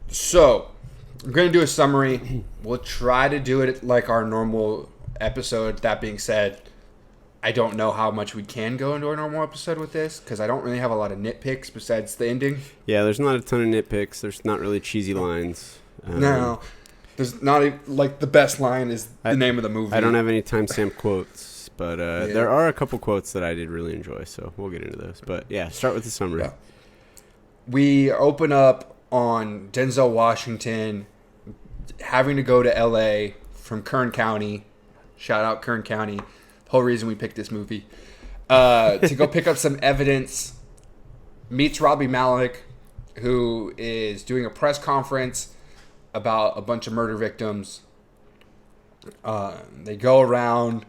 So, I'm going to do a summary. We'll try to do it like our normal episode. That being said, I don't know how much we can go into our normal episode with this because I don't really have a lot of nitpicks besides the ending. Yeah, there's not a ton of nitpicks. There's not really cheesy lines. No, there's not like the best line is the name of the movie. I don't have any timestamp quotes, but there are a couple quotes that I did really enjoy, so we'll get into those. But yeah, start with the summary. Yeah. We open up on Denzel Washington having to go to L.A. from Kern County. Shout out Kern County. The whole reason we picked this movie. To go pick up some evidence. Meets Robbie Malek, who is doing a press conference about a bunch of murder victims. They go around.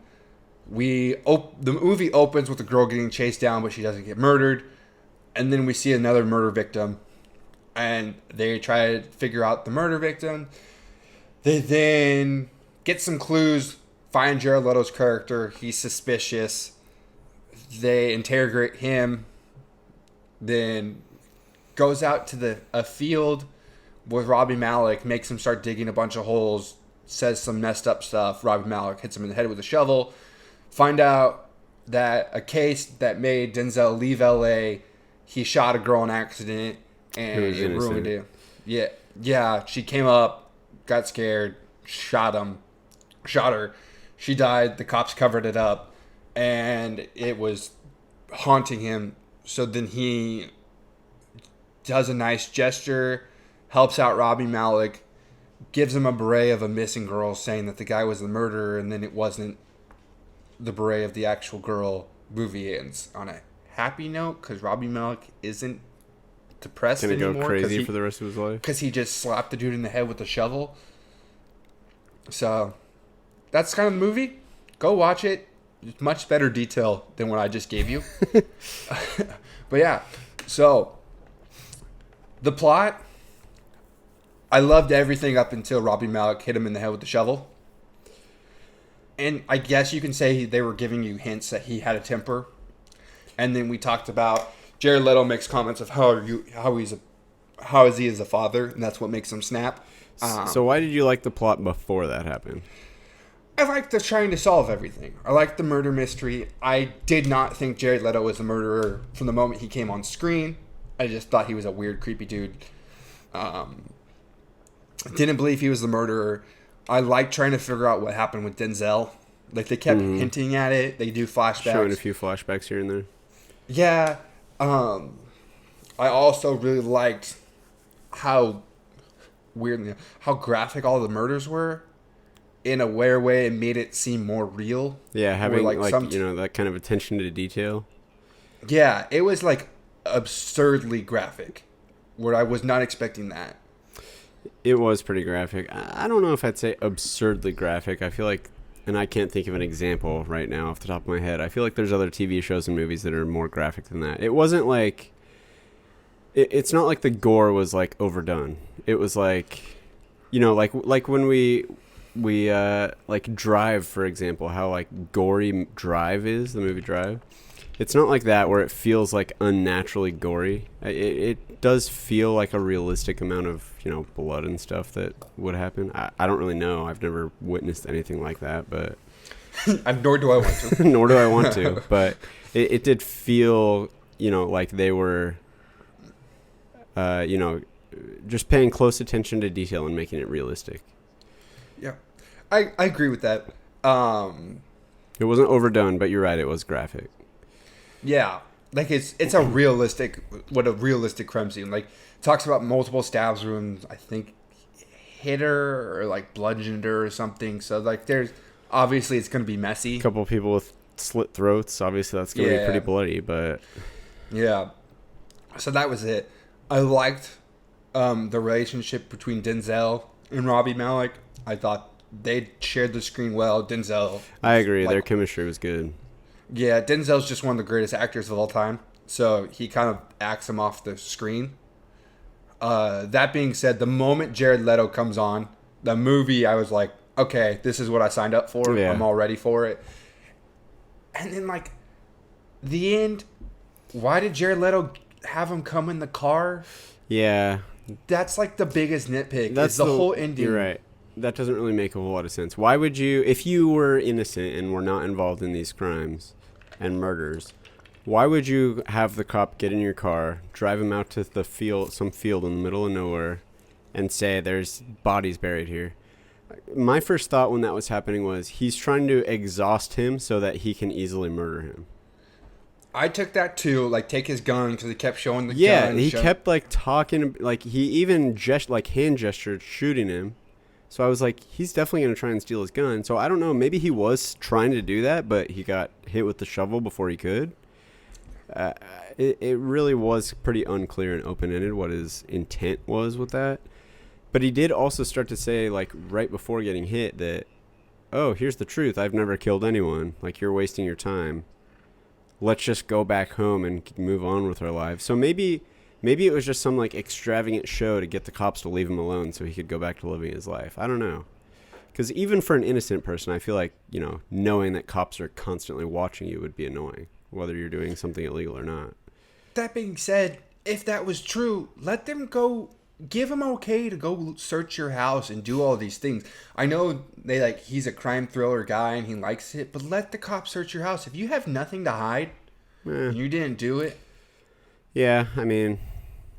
The movie opens with the girl getting chased down, but she doesn't get murdered. And then we see another murder victim. And they try to figure out the murder victim. They then get some clues, find Jared Leto's character. He's suspicious. They interrogate him. Then goes out to a field with Robbie Malek, makes him start digging a bunch of holes, says some messed up stuff. Robbie Malek hits him in the head with a shovel. Find out that a case that made Denzel leave L.A., he shot a girl in accident, and it ruined it. Yeah, she came up, got scared, shot her. She died. The cops covered it up, and it was haunting him. So then he does a nice gesture, helps out Robbie Malek, gives him a beret of a missing girl, saying that the guy was the murderer, and then it wasn't the beret of the actual girl. Movie ends on a happy note because Robbie Malek isn't depressed anymore. Gonna go crazy for the rest of his life because he just slapped the dude in the head with a shovel. So that's kind of the movie. Go watch it. It's much better detail than what I just gave you. But yeah, so the plot. I loved everything up until Robbie Malek hit him in the head with the shovel. And I guess you can say they were giving you hints that he had a temper. And then we talked about Jared Leto makes comments of how is he as a father, and that's what makes him snap. So why did you like the plot before that happened? I liked the trying to solve everything. I liked the murder mystery. I did not think Jared Leto was the murderer from the moment he came on screen. I just thought he was a weird, creepy dude. Didn't believe he was the murderer. I liked trying to figure out what happened with Denzel. Like, they kept hinting at it. They do flashbacks. Showing a few flashbacks here and there. Yeah. I also really liked how graphic all the murders were. In a weird way, it made it seem more real. Yeah, having that kind of attention to detail. Yeah, it was like absurdly graphic, where I was not expecting that. It was pretty graphic. I don't know if I'd say absurdly graphic. I feel like, and I can't think of an example right now off the top of my head. I feel like there's other TV shows and movies that are more graphic than that. It wasn't like, it's not like the gore was like overdone. It was like, like when we like Drive, for example, how like gory Drive is, the movie Drive. It's not like that where it feels like unnaturally gory. It does feel like a realistic amount of, blood and stuff that would happen. I don't really know. I've never witnessed anything like that, but... Nor do I want to. Nor do I want to. But it did feel, like they were, just paying close attention to detail and making it realistic. Yeah. I agree with that. It wasn't overdone, but you're right. It was graphic. Yeah, like it's a realistic crime scene. Like, talks about multiple stabs wounds. I think hit her or like bludgeoned her or something. So like, there's obviously it's gonna be messy. A couple of people with slit throats. Obviously, that's gonna be pretty bloody. But yeah, so that was it. I liked the relationship between Denzel and Robbie Malek. I thought they shared the screen well. Denzel. I agree. Their chemistry was good. Yeah, Denzel's just one of the greatest actors of all time, so he kind of acts him off the screen. That being said, the moment Jared Leto comes on, the movie, I was like, okay, this is what I signed up for. Yeah. I'm all ready for it. And then, like, the end, why did Jared Leto have him come in the car? Yeah, That's like the biggest nitpick. That's Is the whole ending. You're right. That doesn't really make a whole lot of sense. Why would you, if you were innocent and were not involved in these crimes and murders, why would you have the cop get in your car, drive him out to the field, some field in the middle of nowhere, and say there's bodies buried here? My first thought when that was happening was he's trying to exhaust him so that he can easily murder him. I took that too, like take his gun because he kept showing the gun. Yeah, he kept like talking, like he even hand gestured shooting him. So I was like, he's definitely going to try and steal his gun. So I don't know, maybe he was trying to do that, but he got hit with the shovel before he could. It really was pretty unclear and open-ended what his intent was with that. But he did also start to say, like, right before getting hit that, oh, here's the truth. I've never killed anyone. Like, you're wasting your time. Let's just go back home and move on with our lives. So maybe it was just some, like, extravagant show to get the cops to leave him alone so he could go back to living his life. I don't know. Because even for an innocent person, I feel like, knowing that cops are constantly watching you would be annoying, whether you're doing something illegal or not. That being said, if that was true, let them go. Give him okay to go search your house and do all these things. I know he's a crime thriller guy and he likes it, but let the cops search your house. If you have nothing to hide and you didn't do it. Yeah, I mean.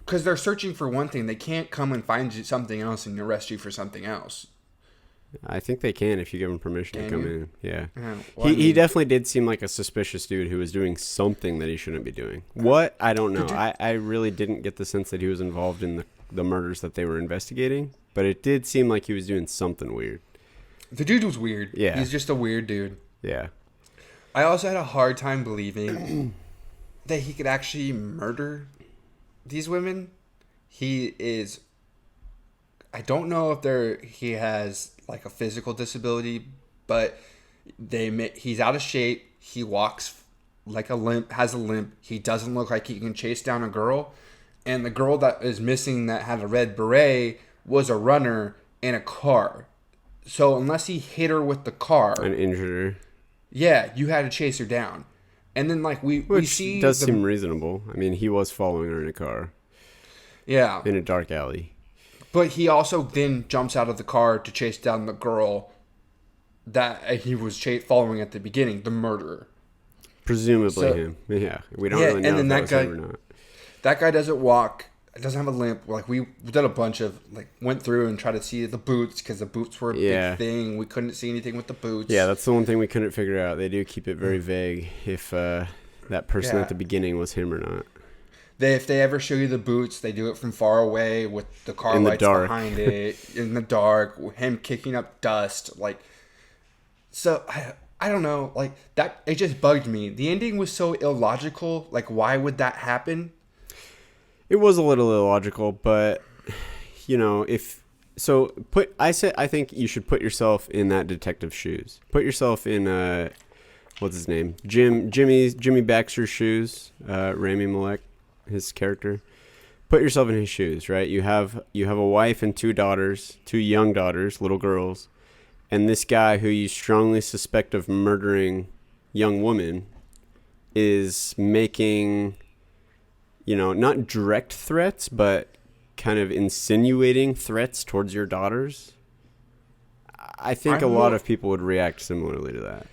Because they're searching for one thing. They can't come and find you something else and arrest you for something else. I think they can if you give them permission to come in. Yeah. Well, he definitely did seem like a suspicious dude who was doing something that he shouldn't be doing. What? I don't know. I really didn't get the sense that he was involved in the murders that they were investigating, but it did seem like he was doing something weird. The dude was weird. Yeah. He's just a weird dude. Yeah. I also had a hard time believing that he could actually murder these women. I don't know if he has like a physical disability, but he's out of shape. He walks like has a limp. He doesn't look like he can chase down a girl. And the girl that is missing that had a red beret was a runner in a car. So unless he hit her with the car and injured her, yeah, you had to chase her down. And then we see does seem reasonable. I mean, he was following her in a car. Yeah. In a dark alley. But he also then jumps out of the car to chase down the girl that he was following at the beginning, the murderer. Presumably him. Yeah. We don't really know and then if that was him or not. That guy doesn't walk, doesn't have a limp. Like, we did a bunch of, went through and tried to see the boots because the boots were a big thing. We couldn't see anything with the boots. Yeah, that's the one thing we couldn't figure out. They do keep it very vague if that person at the beginning was him or not. If they ever show you the boots, they do it from far away with the car lights behind it, in the dark, him kicking up dust. So, I don't know. That, it just bugged me. The ending was so illogical. Why would that happen? It was a little illogical, but I think you should put yourself in that detective's shoes. Put yourself in what's his name? Jimmy Baxter's shoes. Rami Malek, his character. Put yourself in his shoes, right? You have a wife and two young daughters, little girls, and this guy who you strongly suspect of murdering young women is making, not direct threats, but kind of insinuating threats towards your daughters. I think a lot of people would react similarly to that.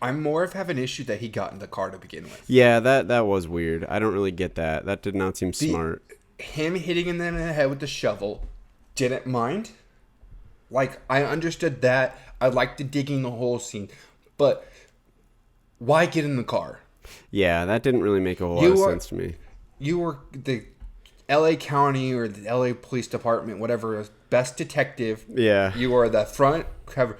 I'm more of an issue that he got in the car to begin with. Yeah, that was weird. I don't really get that. That did not seem smart. Him hitting him in the head with the shovel, didn't mind. I understood that. I liked the digging the whole scene. But why get in the car? Yeah, that didn't really make a whole lot of sense to me. You were the LA County or the LA Police Department, whatever, best detective. Yeah. You are the front cover.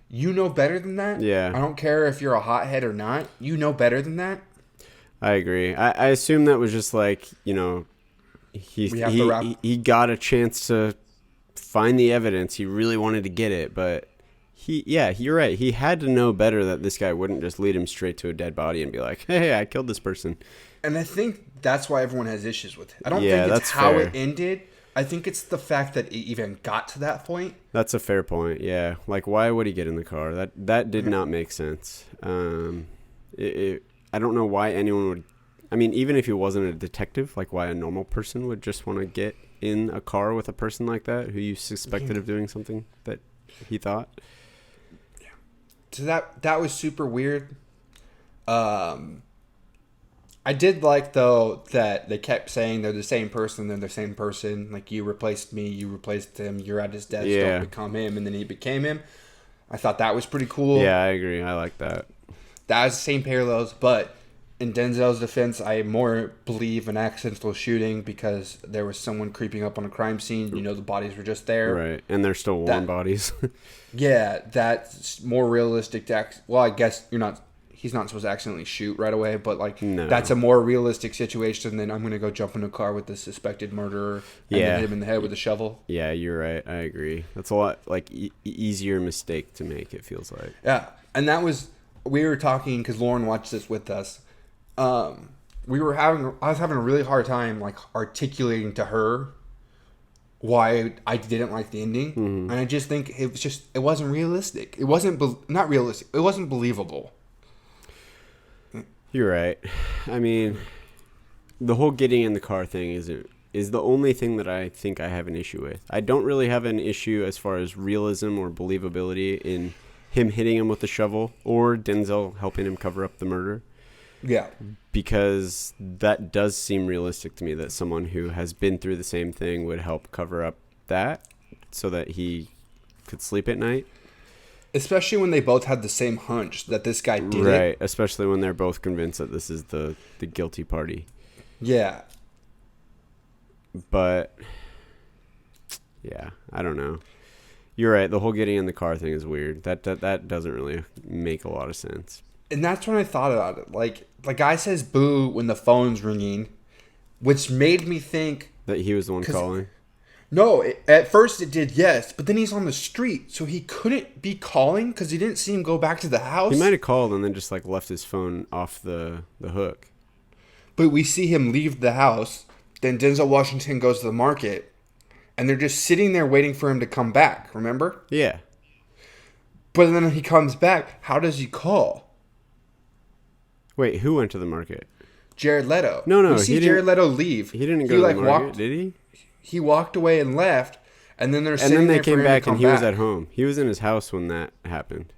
You know better than that? Yeah. I don't care if you're a hothead or not. You know better than that? I agree. I assume that was just he got a chance to find the evidence. He really wanted to get it, but you're right. He had to know better that this guy wouldn't just lead him straight to a dead body and be like, hey, I killed this person. And I think that's why everyone has issues with it. I don't think it's how it ended. I think it's the fact that it even got to that point. That's a fair point, yeah. Why would he get in the car? That did not make sense. I don't know why anyone would... I mean, even if he wasn't a detective, why a normal person would just want to get in a car with a person like that who you suspected of doing something that he thought. So that was super weird. I did like, though, that they kept saying they're the same person, they're the same person. Like, you replaced me, you replaced him, you're at his desk, don't become him, and then he became him. I thought that was pretty cool. Yeah, I agree. I like that. That was the same parallels, but in Denzel's defense, I more believe an accidental shooting because there was someone creeping up on a crime scene. You know, the bodies were just there. Right, and they're still warm bodies. Yeah, that's more realistic to well, I guess he's not supposed to accidentally shoot right away, but that's a more realistic situation than I'm going to go jump in a car with the suspected murderer and then hit him in the head with a shovel. Yeah, you're right. I agree. That's a lot easier mistake to make, it feels like. Yeah, and we were talking because Lauren watched this with us. I was having a really hard time articulating to her why I didn't like the ending, and I just think it wasn't realistic. It wasn't not realistic. It wasn't believable. You're right. I mean, the whole getting in the car thing is the only thing that I think I have an issue with. I don't really have an issue as far as realism or believability in him hitting him with the shovel or Denzel helping him cover up the murder. Yeah. Because that does seem realistic to me that someone who has been through the same thing would help cover up that so that he could sleep at night. Especially when they both had the same hunch that this guy did it. Right, especially when they're both convinced that this is the guilty party. Yeah. But, yeah, I don't know. You're right, the whole getting in the car thing is weird. That doesn't really make a lot of sense. And that's when I thought about it. The guy says boo when the phone's ringing, which made me think... That he was the one calling? No, at first it did, yes. But then he's on the street, so he couldn't be calling because he didn't see him go back to the house. He might have called and then just left his phone off the hook. But we see him leave the house. Then Denzel Washington goes to the market. And they're just sitting there waiting for him to come back, remember? Yeah. But then he comes back. How does he call? Wait, who went to the market? Jared Leto. No, we see Jared Leto leave. He didn't go to the market, did he? He walked away and left, and then they came back and he was at home. He was in his house when that happened.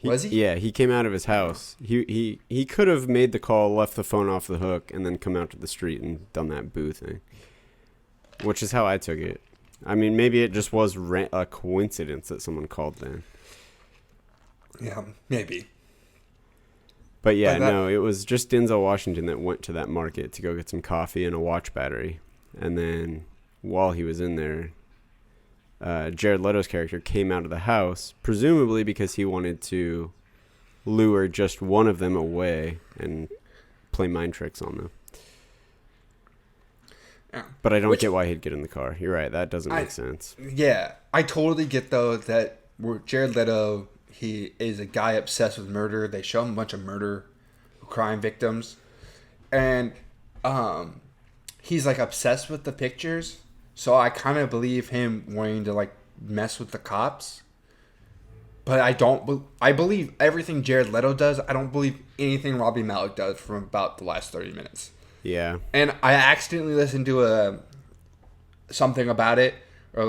Was he? Yeah, he came out of his house. He could have made the call, left the phone off the hook, and then come out to the street and done that boo thing, which is how I took it. I mean, maybe it just was a coincidence that someone called then. Yeah, maybe. But yeah, no, it was just Denzel Washington that went to that market to go get some coffee and a watch battery. And then while he was in there, Jared Leto's character came out of the house, presumably because he wanted to lure just one of them away and play mind tricks on them. Yeah. But I don't get why he'd get in the car. You're right. That doesn't make sense. Yeah. I totally get, though, that Jared Leto... He is a guy obsessed with murder. They show him a bunch of murder crime victims. And he's obsessed with the pictures. So I kind of believe him wanting to mess with the cops. But I believe everything Jared Leto does. I don't believe anything Robbie Malek does from about the last 30 minutes. Yeah. And I accidentally listened to something about it. Or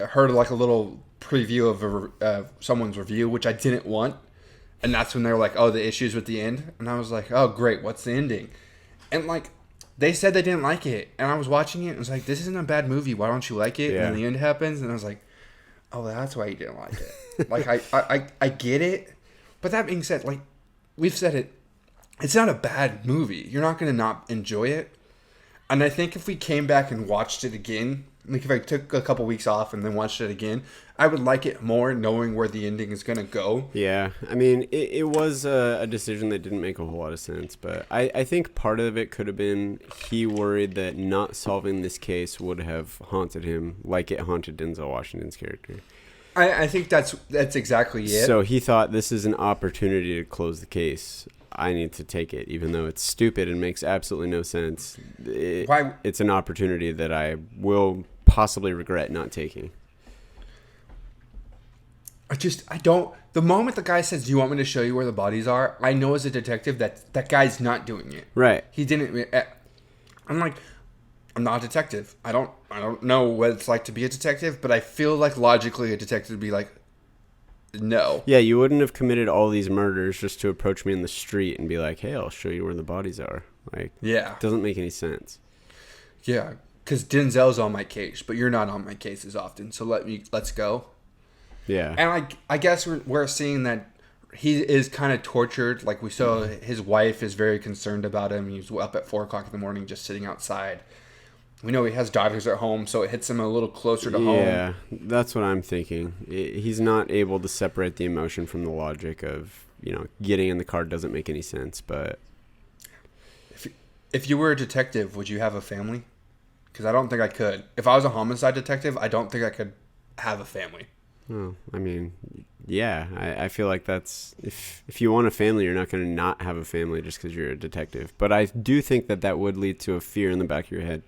heard a little preview of someone's review, which I didn't want, and that's when they were like, "Oh, the issues with the end," and I was like, "Oh, great, what's the ending?" And they said they didn't like it, and I was watching it, and I was like, "This isn't a bad movie. Why don't you like it?" Yeah. And then the end happens, and I was like, "Oh, that's why you didn't like it." I get it, but that being said, we've said it, it's not a bad movie. You're not gonna not enjoy it, and I think if we came back and watched it again. If I took a couple weeks off and then watched it again, I would like it more knowing where the ending is going to go. Yeah. I mean, it was a decision that didn't make a whole lot of sense. But I think part of it could have been he worried that not solving this case would have haunted him like it haunted Denzel Washington's character. I think that's exactly it. So he thought this is an opportunity to close the case. I need to take it, even though it's stupid and makes absolutely no sense. It's an opportunity that I will possibly regret not taking. I don't. The moment the guy says, "Do you want me to show you where the bodies are?" I know as a detective that guy's not doing it. Right. He didn't. I'm like, I'm not a detective. I don't know what it's like to be a detective, but I feel like logically a detective would be like, no. Yeah, you wouldn't have committed all these murders just to approach me in the street and be like, "Hey, I'll show you where the bodies are." Like, Yeah. it doesn't make any sense. Yeah. Because Denzel's on my case, but you're not on my case as often. So let's go. Yeah. And I guess we're seeing that he is kind of tortured. Like we saw, his wife is very concerned about him. He's up at 4 o'clock in the morning, just sitting outside. We know he has daughters at home, so it hits him a little closer to home. Yeah, that's what I'm thinking. He's not able to separate the emotion from the logic of, getting in the car doesn't make any sense. But If you were a detective, would you have a family? Because I don't think I could. If I was a homicide detective, I don't think I could have a family. well, I mean, yeah, I feel like that's if you want a family, you're not going to not have a family just because you're a detective. But I do think that would lead to a fear in the back of your head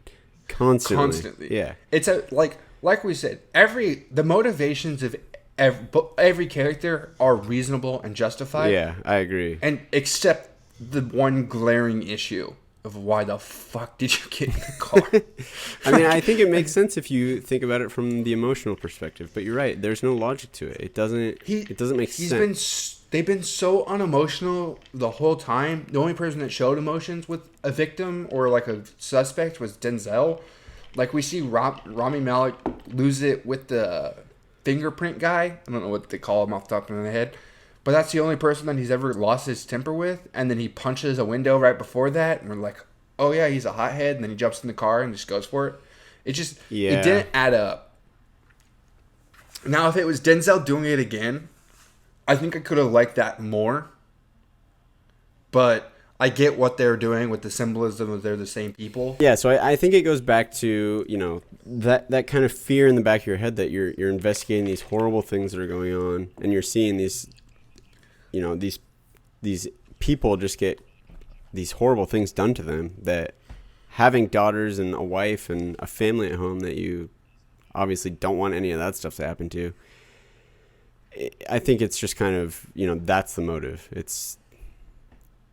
constantly. Yeah. It's like we said, the motivations of every character are reasonable and justified. Yeah, I agree. And except the one glaring issue of why the fuck did you get in the car? I mean, I think it makes sense if you think about it from the emotional perspective. But you're right. There's no logic to it. It doesn't make sense. They've been so unemotional the whole time. The only person that showed emotions with a victim or like a suspect was Denzel. Like we see Rami Malek lose it with the fingerprint guy. I don't know what they call him off the top of my head. But that's the only person that he's ever lost his temper with. And then he punches a window right before that. And we're like, oh yeah, he's a hothead. And then he jumps in the car and just goes for it. It didn't add up. Now, if it was Denzel doing it again, I think I could have liked that more. But I get what they're doing with the symbolism of they're the same people. Yeah, so I think it goes back to, that kind of fear in the back of your head that you're investigating these horrible things that are going on, and you're seeing these people just get these horrible things done to them, that having daughters and a wife and a family at home that you obviously don't want any of that stuff to happen to. I think it's just kind of, that's the motive. It's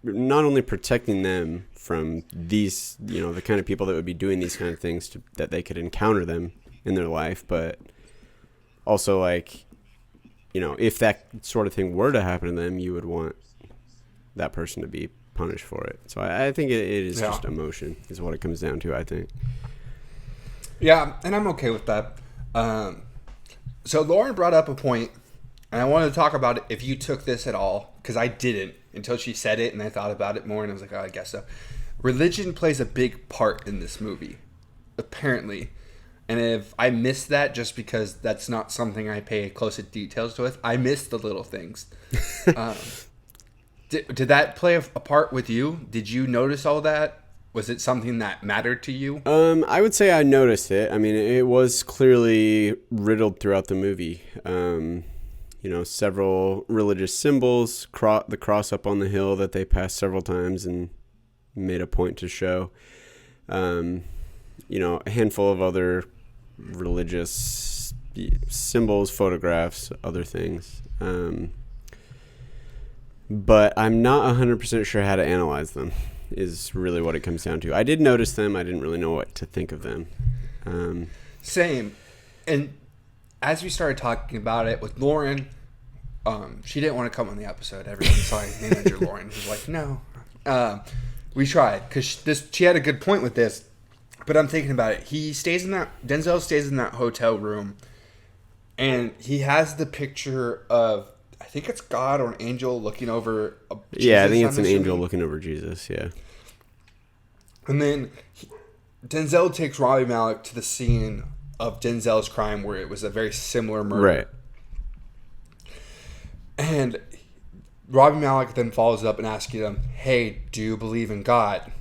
not only protecting them from these, the kind of people that would be doing these kind of things that they could encounter them in their life, but also like, if that sort of thing were to happen to them, you would want that person to be punished for it. So I think it is just emotion is what it comes down to, I think. Yeah, and I'm okay with that. So Lauren brought up a point, and I wanted to talk about it if you took this at all, because I didn't until she said it, and I thought about it more, and I was like, oh, I guess so. Religion plays a big part in this movie, apparently. And if I missed that just because that's not something I pay close details with, I missed the little things. Did that play a part with you? Did you notice all that? Was it something that mattered to you? I would say I noticed it. I mean, it was clearly riddled throughout the movie. Several religious symbols, the cross up on the hill that they passed several times and made a point to show. A handful of other religious symbols, photographs, other things. But I'm not 100% sure how to analyze them, is really what it comes down to. I did notice them. I didn't really know what to think of them. Same. And as we started talking about it with Lauren, she didn't want to come on the episode. Everyone saw manager Lauren was like, no. We tried because she had a good point with this. But I'm thinking about it. Denzel stays in that hotel room, and he has the picture of, I think it's God or an angel looking over Jesus. Yeah, I think it's an angel looking over Jesus, yeah. And then Denzel takes Rami Malek to the scene of Denzel's crime where it was a very similar murder. Right. And Rami Malek then follows up and asks him, hey, do you believe in God?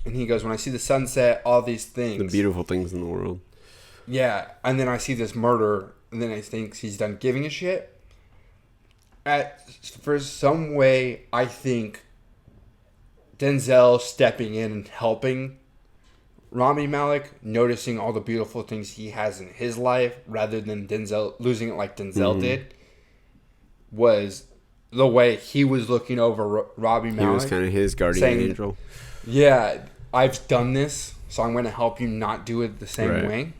And he goes, when I see the sunset, all these things. The beautiful things in the world. Yeah. And then I see this murder, and then I think he's done giving a shit. For some way, I think Denzel stepping in and helping Rami Malek, noticing all the beautiful things he has in his life, rather than Denzel losing it like Denzel did, was the way he was looking over Rami Malek. He was kind of his guardian angel. Yeah, I've done this, so I'm going to help you not do it the same Right. way.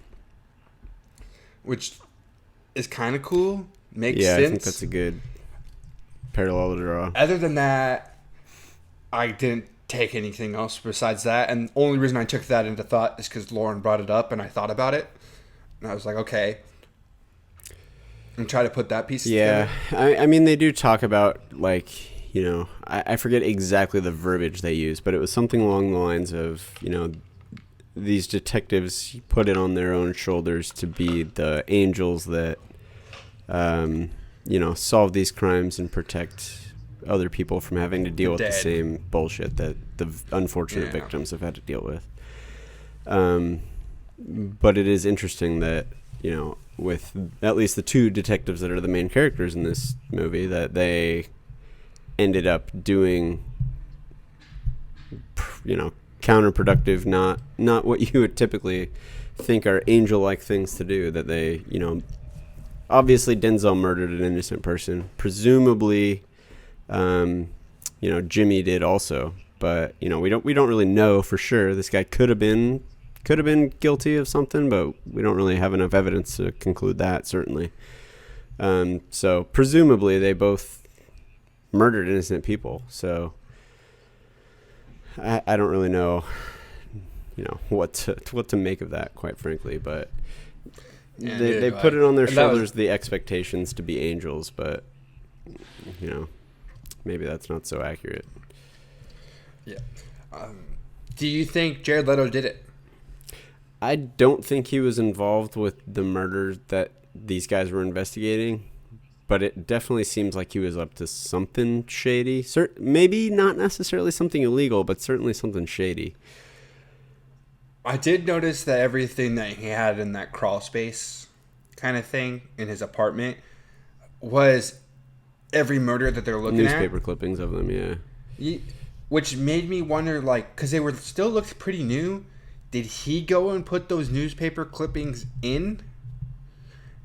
Which is kind of cool. Makes Yeah, sense. I think that's a good parallel to draw. Other than that, I didn't take anything else besides that. And the only reason I took that into thought is because Lauren brought it up and I thought about it. And I was like, okay. And try to put that piece Yeah, together. I mean, they do talk about, like, I forget exactly the verbiage they use, but it was something along the lines of, these detectives put it on their own shoulders to be the angels that, solve these crimes and protect other people from having to deal with the same bullshit that the unfortunate victims have had to deal with. But it is interesting that, with at least the two detectives that are the main characters in this movie, that they ended up doing, counterproductive, not what you would typically think are angel-like things to do. That they, obviously Denzel murdered an innocent person. Presumably, Jimmy did also. But we don't really know for sure. This guy could have been guilty of something, but we don't really have enough evidence to conclude that, certainly. So presumably they both murdered innocent people. So I don't really know, what to make of that, quite frankly. But they put it on their shoulders, the expectations to be angels, but maybe that's not so accurate. Yeah. Do you think Jared Leto did it? I don't think he was involved with the murder that these guys were investigating, but it definitely seems like he was up to something shady. Maybe not necessarily something illegal, but certainly something shady. I did notice that everything that he had in that crawl space kind of thing in his apartment was every murder that they're looking at. Newspaper clippings of them, yeah. Which made me wonder, like, because they were still looked pretty new. Did he go and put those newspaper clippings in?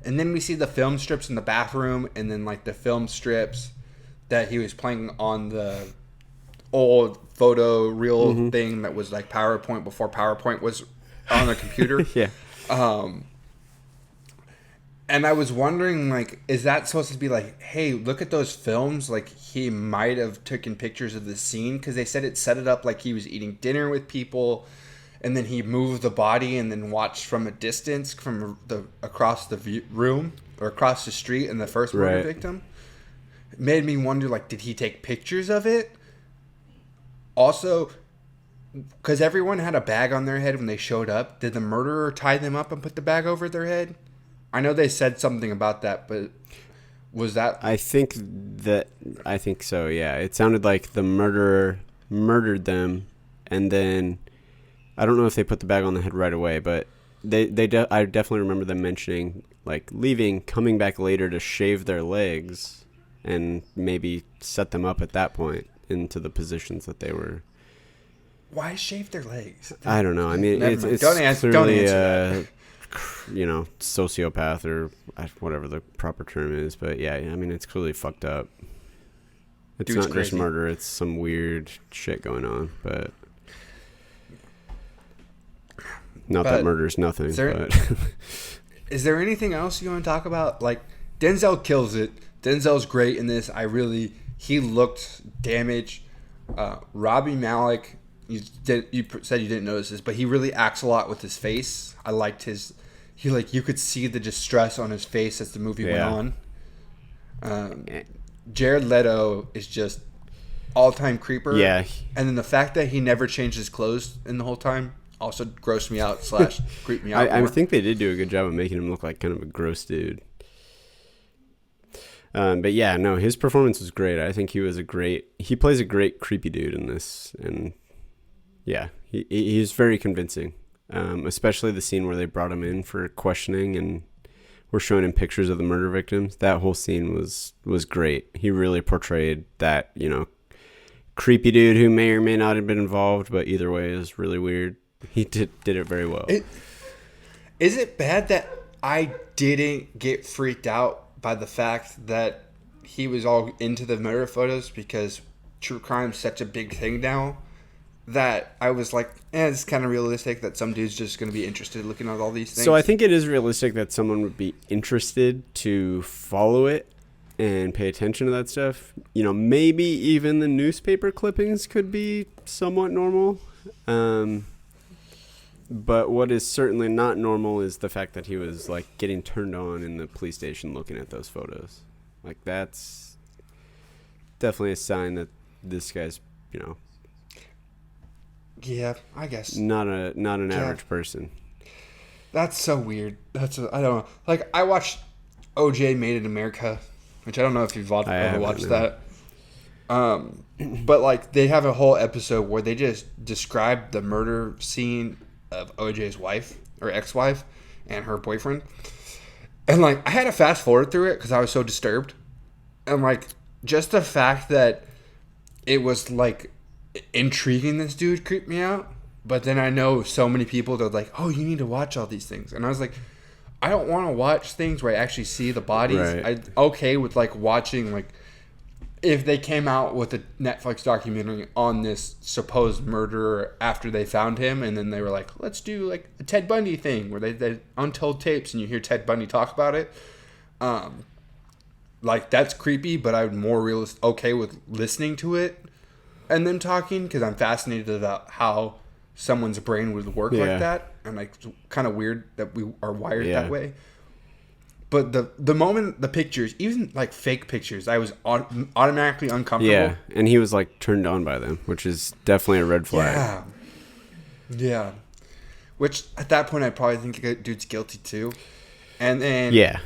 And then we see the film strips in the bathroom, and then, like, the film strips that he was playing on the old photo reel thing that was, like, PowerPoint before PowerPoint was on the computer. Yeah. And I was wondering, like, is that supposed to be like, hey, look at those films? Like, he might have taken pictures of the scene, because they said it set it up like he was eating dinner with people. And then he moved the body and then watched from a distance from across the room or across the street in the first murder victim. It made me wonder, like, did he take pictures of it? Also, because everyone had a bag on their head when they showed up, did the murderer tie them up and put the bag over their head? I know they said something about that, but was that... I think so, yeah. It sounded like the murderer murdered them, and then... I don't know if they put the bag on the head right away, but I definitely remember them mentioning, like, leaving, coming back later to shave their legs and maybe set them up at that point into the positions that they were. Why shave their legs? I don't know. I mean, it's clearly a sociopath or whatever the proper term is, but yeah, I mean, it's clearly fucked up. It's not just murder; it's some weird shit going on, but. Not that murder is nothing. Is there anything else you want to talk about? Like, Denzel kills it. Denzel's great in this. He looked damaged. Robbie Malek, you said you didn't notice this, but he really acts a lot with his face. I liked you could see the distress on his face as the movie went on. Jared Leto is just all-time creeper. Yeah. And then the fact that he never changed his clothes in the whole time also grossed me out / creeped me out. I think they did do a good job of making him look like kind of a gross dude. But yeah, no, his performance was great. I think he plays a great creepy dude in this. And yeah, he's very convincing. Especially the scene where they brought him in for questioning and were showing him pictures of the murder victims. That whole scene was great. He really portrayed that, creepy dude who may or may not have been involved, but either way is really weird. He did it very well. Is it bad that I didn't get freaked out by the fact that he was all into the murder photos, because true crime is such a big thing now that I was like, it's kind of realistic that some dude's just going to be interested looking at all these things. So I think it is realistic that someone would be interested to follow it and pay attention to that stuff. You know, maybe even the newspaper clippings could be somewhat normal. But what is certainly not normal is the fact that he was like getting turned on in the police station looking at those photos. Like that's definitely a sign that this guy's, you know, yeah, I guess not an average person. That's so weird. I don't know. Like I watched OJ Made in America, which I don't know if you've ever watched that. But like they have a whole episode where they just describe the murder scene of OJ's wife or ex-wife and her boyfriend. And like I had to fast forward through it because I was so disturbed. And like just the fact that it was like intriguing this dude creeped me out. But then I know so many people that are like, oh, you need to watch all these things. And I was like, I don't want to watch things where I actually see the bodies. Right. I'm okay with like watching like if they came out with a Netflix documentary on this supposed murderer after they found him, and then they were like, let's do like a Ted Bundy thing where they untold tapes and you hear Ted Bundy talk about it. Like that's creepy, but I'm more okay with listening to it and them talking because I'm fascinated about how someone's brain would work like that, and like kind of weird that we are wired that way. But the moment the pictures, even like fake pictures, I was automatically uncomfortable. Yeah, and he was like turned on by them, which is definitely a red flag. Yeah. Which at that point I probably think the dude's guilty too. And then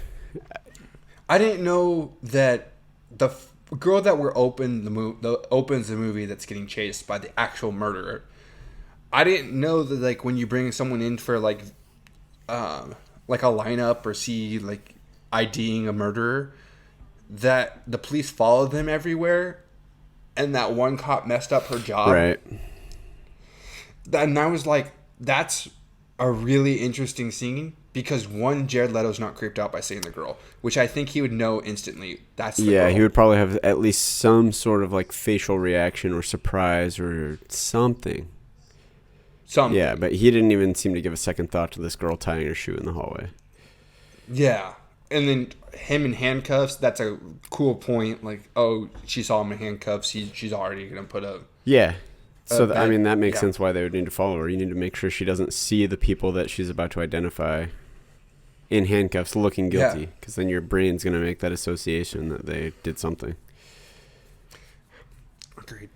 I didn't know that the girl that opens the movie that's getting chased by the actual murderer. I didn't know that like when you bring someone in for like a lineup or see like IDing a murderer, that the police followed them everywhere, and that one cop messed up her job. Right. And I was like, that's a really interesting scene because one, Jared Leto's not creeped out by seeing the girl, which I think he would know instantly. That's the girl. He would probably have at least some sort of like facial reaction or surprise or something. Yeah, but he didn't even seem to give a second thought to this girl tying her shoe in the hallway. Yeah. And then him in handcuffs, that's a cool point. Like, oh, she saw him in handcuffs. She's already going to put a... Yeah. So, that makes sense why they would need to follow her. You need to make sure she doesn't see the people that she's about to identify in handcuffs looking guilty. Because then your brain's going to make that association that they did something. Agreed.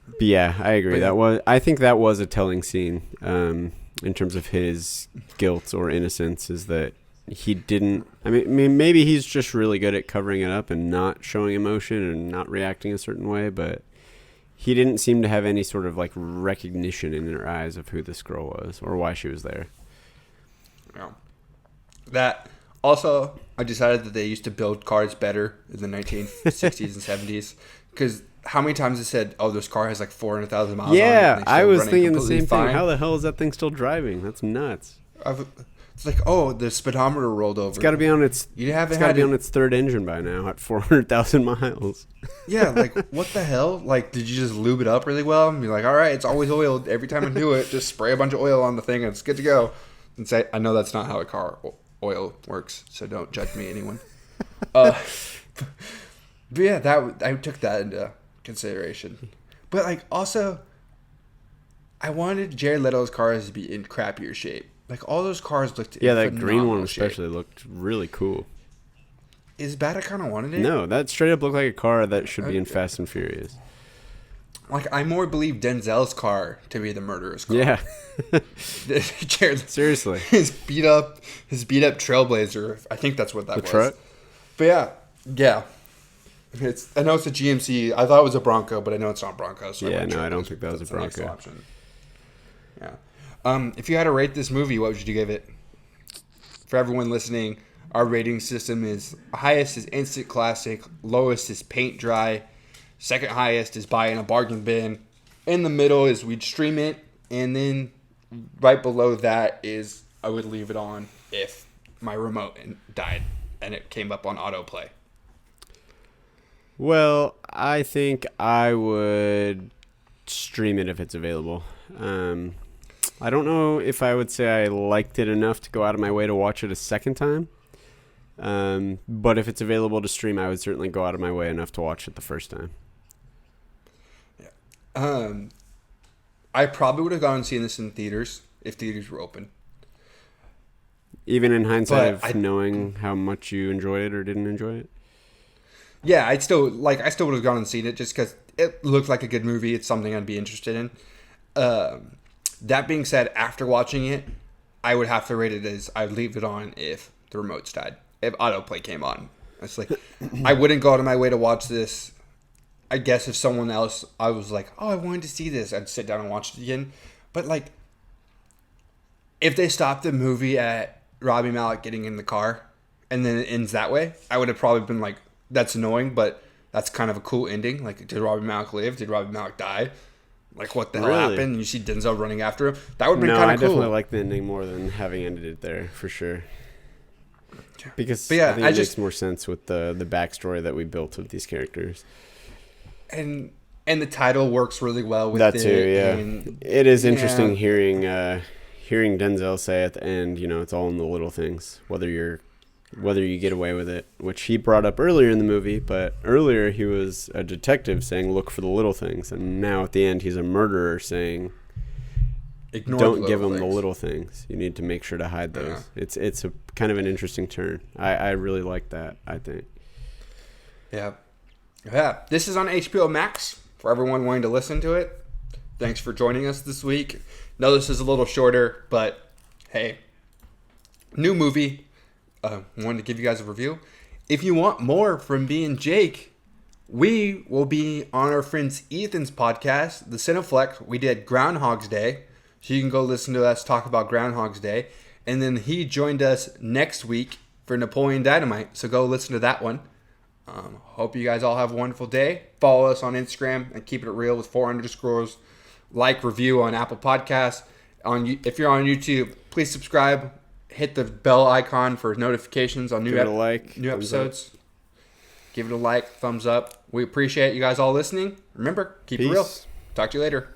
But yeah, I agree. I think that was a telling scene in terms of his guilt or innocence, is that he didn't... I mean, maybe he's just really good at covering it up and not showing emotion and not reacting a certain way, but he didn't seem to have any sort of like recognition in her eyes of who this girl was or why she was there. Yeah. That also, I decided that they used to build cars better in the 1960s and 70s because how many times it said, oh, this car has like 400,000 miles on it? Yeah, I was thinking the same fine. thing. How the hell is that thing still driving? That's nuts. It's like, oh, the speedometer rolled over. It's got to be on its. On its third engine by now at 400,000 miles. Yeah, like what the hell? Like, did you just lube it up really well and be like, all right, it's always oiled every time I do it. Just spray a bunch of oil on the thing and it's good to go. And say, I know that's not how a car oil works, so don't judge me, anyone. But yeah, I took that into consideration. But like, also, I wanted Jared Leto's cars to be in crappier shape. Like all those cars looked in that green one especially shape. Looked really cool. Is bad I kind of wanted it? No, that straight up looked like a car that should be in Fast and Furious. Like I more believe Denzel's car to be the murderer's car. Yeah. Jared, seriously. His beat up Trailblazer. I think that's what that was. The truck. But yeah. I know it's a GMC. I thought it was a Bronco, but I know it's not Bronco. So I don't think that was a Bronco. Option. Yeah. If you had to rate this movie, what would you give it? For everyone listening, our rating system is highest is instant classic, lowest is paint dry, second highest is buy in a bargain bin, in the middle is we'd stream it, and then right below that is I would leave it on if my remote died and it came up on autoplay. Well, I think I would stream it if it's available. I don't know if I would say I liked it enough to go out of my way to watch it a second time. But if it's available to stream, I would certainly go out of my way enough to watch it the first time. Yeah. I probably would have gone and seen this in theaters if theaters were open. Even in hindsight of knowing how much you enjoyed it or didn't enjoy it? Yeah, I still would have gone and seen it just because it looked like a good movie. It's something I'd be interested in. That being said, after watching it, I would have to rate it as I'd leave it on if the remotes died. If autoplay came on. It's like, I wouldn't go out of my way to watch this. I guess if someone else, I was like, oh, I wanted to see this, I'd sit down and watch it again. But like, if they stopped the movie at Robbie Malek getting in the car and then it ends that way, I would have probably been like, that's annoying, but that's kind of a cool ending. Like, did Robbie Malek live? Did Robbie Malek die? Like, what the hell happened? You see Denzel running after him. That would have been kind of cool. I definitely like the ending more than having ended it there, for sure. Because yeah, I think it makes more sense with the backstory that we built of these characters. And the title works really well with that it. Too, yeah. And, it is interesting hearing Denzel say at the end, it's all in the little things, whether you get away with it, which he brought up earlier in the movie, but earlier he was a detective saying, look for the little things. And now at the end, he's a murderer saying, don't give them the little things. You need to make sure to hide those. Yeah. It's a kind of an interesting turn. I really like that, I think. Yeah. Yeah. This is on HBO Max for everyone wanting to listen to it. Thanks for joining us this week. No, this is a little shorter, but hey, new movie. Wanted to give you guys a review. If you want more from me and Jake, we will be on our friends Ethan's podcast, The Cineflex. We did Groundhog's Day, so you can go listen to us talk about Groundhog's Day. And then he joined us next week for Napoleon Dynamite, so go listen to that one. Hope you guys all have a wonderful day. Follow us on Instagram and Keepin It Reel with 4 underscores. Like, review on Apple Podcasts. If you're on YouTube, please subscribe. Hit the bell icon for notifications on new episodes. Give it a like, thumbs up. We appreciate you guys all listening. Remember, keep it real. Talk to you later.